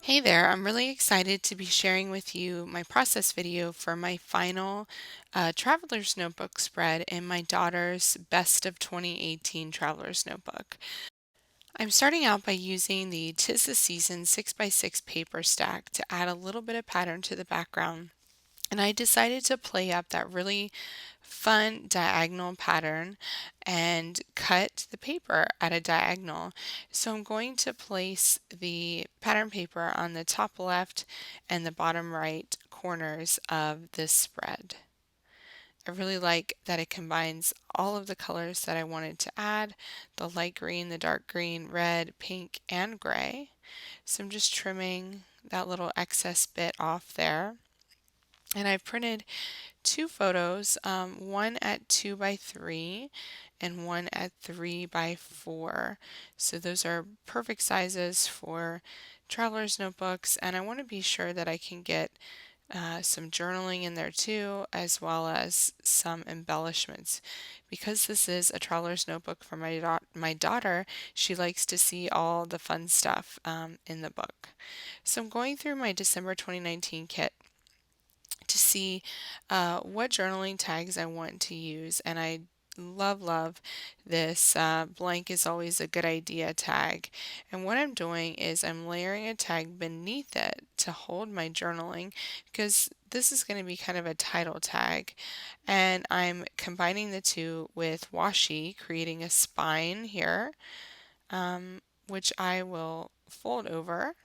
Hey there, I'm really excited to be sharing with you my process video for my final Traveler's Notebook spread in my daughter's Best of 2018 Traveler's Notebook. I'm starting out by using the 'Tis the Season 6x6 paper stack to add a little bit of pattern to the background. And I decided to play up that really fun diagonal pattern and cut the paper at a diagonal. So I'm going to place the pattern paper on the top left and the bottom right corners of this spread. I really like that it combines all of the colors that I wanted to add, the light green, the dark green, red, pink, and gray. So I'm just trimming that little excess bit off there. And I've printed two photos, one at 2x3 and one at 3x4. So those are perfect sizes for traveler's notebooks, and I want to be sure that I can get some journaling in there too, as well as some embellishments. Because this is a traveler's notebook for my daughter, she likes to see all the fun stuff in the book. So I'm going through my December 2019 kit to see what journaling tags I want to use, and I love this blank is always a good idea tag. And what I'm doing is I'm layering a tag beneath it to hold my journaling, because this is going to be kind of a title tag, and I'm combining the two with washi, creating a spine here, which I will fold over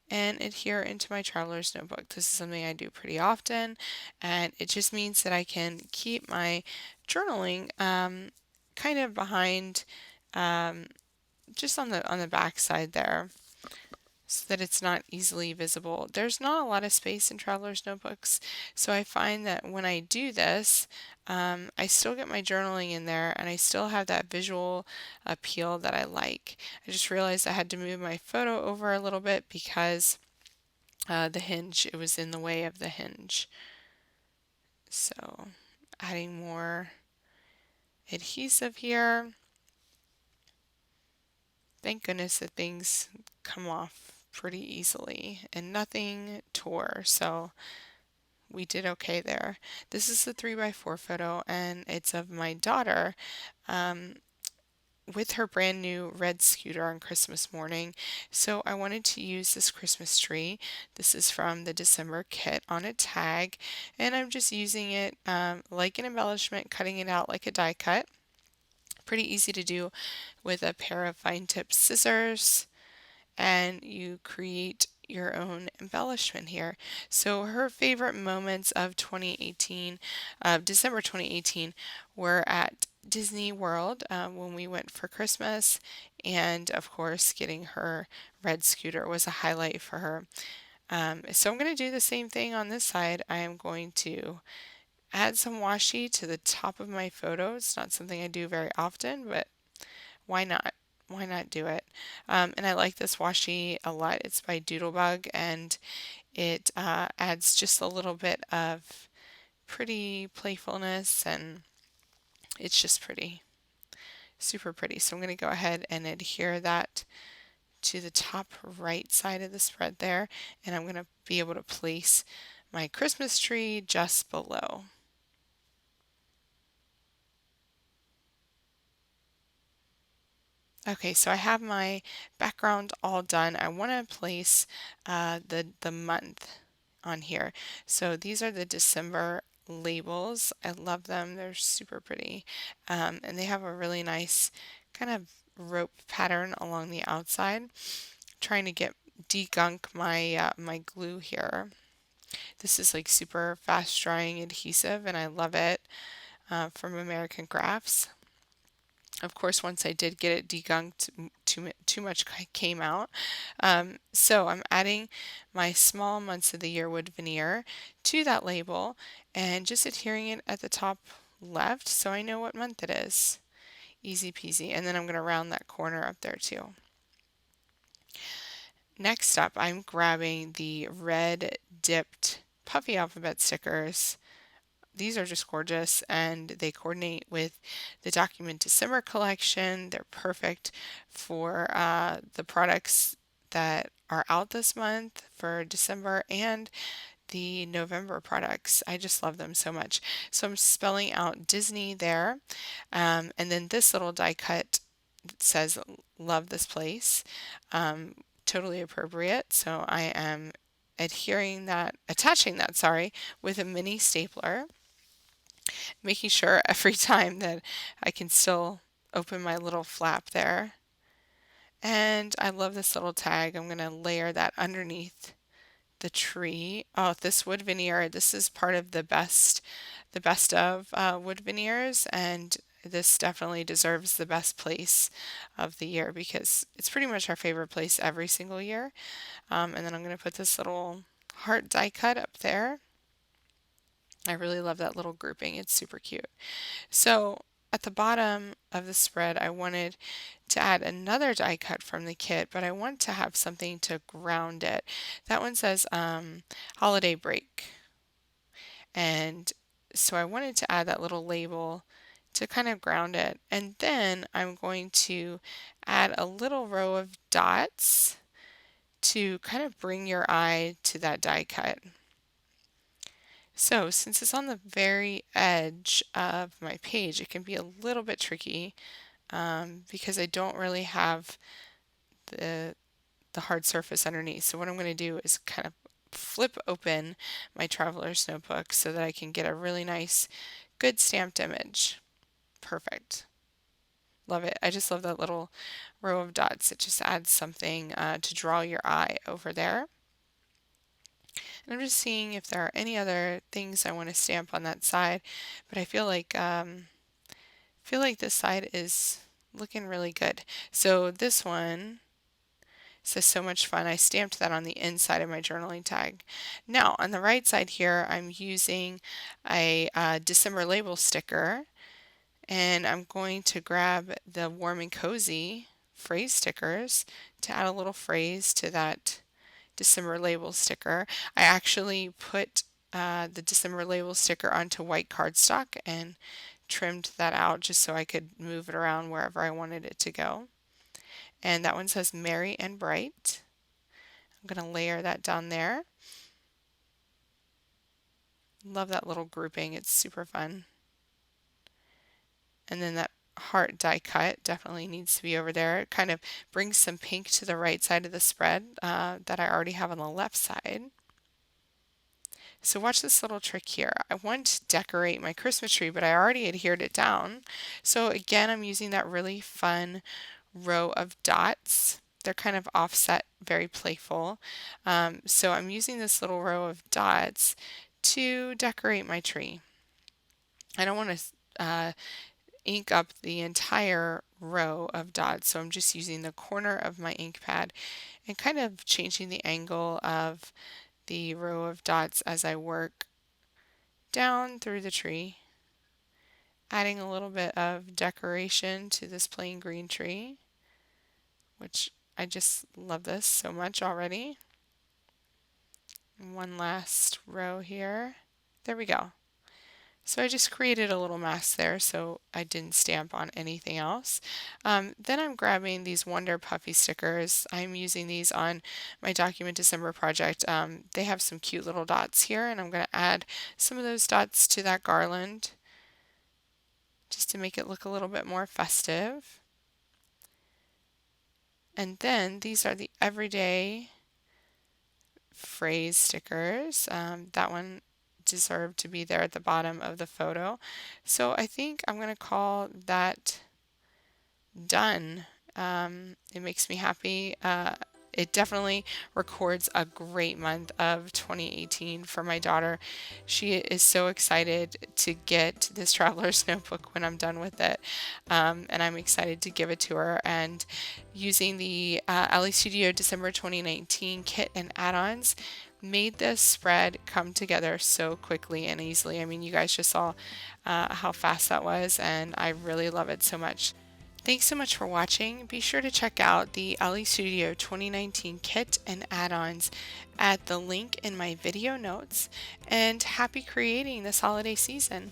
and adhere into my traveler's notebook. This is something I do pretty often, and it just means that I can keep my journaling kind of behind, um, just on the back side there, so that it's not easily visible. There's not a lot of space in traveler's notebooks, so I find that when I do this, I still get my journaling in there and I still have that visual appeal that I like. I just realized I had to move my photo over a little bit because the hinge, it was in the way of the hinge. So adding more adhesive here. Thank goodness that things come off pretty easily and nothing tore, so we did okay there. This is the 3x4 photo, and it's of my daughter um, with her brand new red scooter on Christmas morning. So I wanted to use this Christmas tree. This is from the December kit on a tag, and I'm just using it like an embellishment, cutting it out like a die cut. Pretty easy to do with a pair of fine tip scissors, and you create your own embellishment here. So her favorite moments of 2018, December 2018, were at Disney World when we went for Christmas, and of course, getting her red scooter was a highlight for her. So I'm going to do the same thing on this side. I am going to add some washi to the top of my photo. It's not something I do very often, but why not? Why not do it? And I like this washi a lot. It's by Doodlebug, and it adds just a little bit of pretty playfulness, and it's just pretty, super pretty. So I'm going to go ahead and adhere that to the top right side of the spread there, and I'm going to be able to place my Christmas tree just below. Okay, so I have my background all done. I want to place the month on here. So these are the December labels. I love them. They're super pretty. And they have a really nice kind of rope pattern along the outside. Trying to get degunk my glue here. This is like super fast drying adhesive, and I love it from American Crafts. Of course, once I did get it degunked, too much came out. So I'm adding my small months of the year wood veneer to that label and just adhering it at the top left so I know what month it is. Easy peasy. And then I'm going to round that corner up there too. Next up, I'm grabbing the red dipped puffy alphabet stickers. These are just gorgeous, and they coordinate with the document December collection. They're perfect for the products that are out this month for December and the November products. I just love them so much. So I'm spelling out Disney there. And then this little die cut says love this place. Totally appropriate. So I am attaching that, sorry, with a mini stapler, making sure every time that I can still open my little flap there. And I love this little tag. I'm going to layer that underneath the tree. Oh, this wood veneer, this is part of the best of wood veneers, and this definitely deserves the best place of the year because it's pretty much our favorite place every single year. And then I'm going to put this little heart die cut up there. I really love that little grouping. It's super cute. So at the bottom of the spread, I wanted to add another die cut from the kit, but I want to have something to ground it. That one says holiday break. And so I wanted to add that little label to kind of ground it. And then I'm going to add a little row of dots to kind of bring your eye to that die cut. So since it's on the very edge of my page, it can be a little bit tricky because I don't really have the hard surface underneath. So what I'm going to do is kind of flip open my traveler's notebook so that I can get a really nice, good stamped image. Perfect. Love it. I just love that little row of dots. It just adds something to draw your eye over there. And I'm just seeing if there are any other things I want to stamp on that side, but I feel like this side is looking really good. So this one says so much fun. I stamped that on the inside of my journaling tag. Now on the right side here, I'm using a December label sticker, and I'm going to grab the warm and cozy phrase stickers to add a little phrase to that December label sticker. I actually put the December label sticker onto white cardstock and trimmed that out just so I could move it around wherever I wanted it to go. And that one says Merry and Bright. I'm going to layer that down there. Love that little grouping. It's super fun. And then that heart die cut definitely needs to be over there. It kind of brings some pink to the right side of the spread that I already have on the left side. So watch this little trick here. I want to decorate my Christmas tree, but I already adhered it down. So again, I'm using that really fun row of dots. They're kind of offset, very playful. So I'm using this little row of dots to decorate my tree. I don't want to ink up the entire row of dots, so I'm just using the corner of my ink pad and kind of changing the angle of the row of dots as I work down through the tree, adding a little bit of decoration to this plain green tree, which I just love this so much already. One last row here. There we go. So I just created a little mask there so I didn't stamp on anything else. Then I'm grabbing these Wonder Puffy stickers. I'm using these on my Document December project. They have some cute little dots here, and I'm going to add some of those dots to that garland just to make it look a little bit more festive. And then these are the everyday phrase stickers. That one deserved to be there at the bottom of the photo. So I think I'm going to call that done. It makes me happy. It definitely records a great month of 2018 for my daughter. She is so excited to get this traveler's notebook when I'm done with it. And I'm excited to give it to her. And using the Elle Studio December 2019 kit and add-ons made this spread come together so quickly and easily. I mean, you guys just saw how fast that was, and I really love it so much. Thanks so much for watching. Be sure to check out the Elle Studio 2019 kit and add-ons at the link in my video notes, and happy creating this holiday season.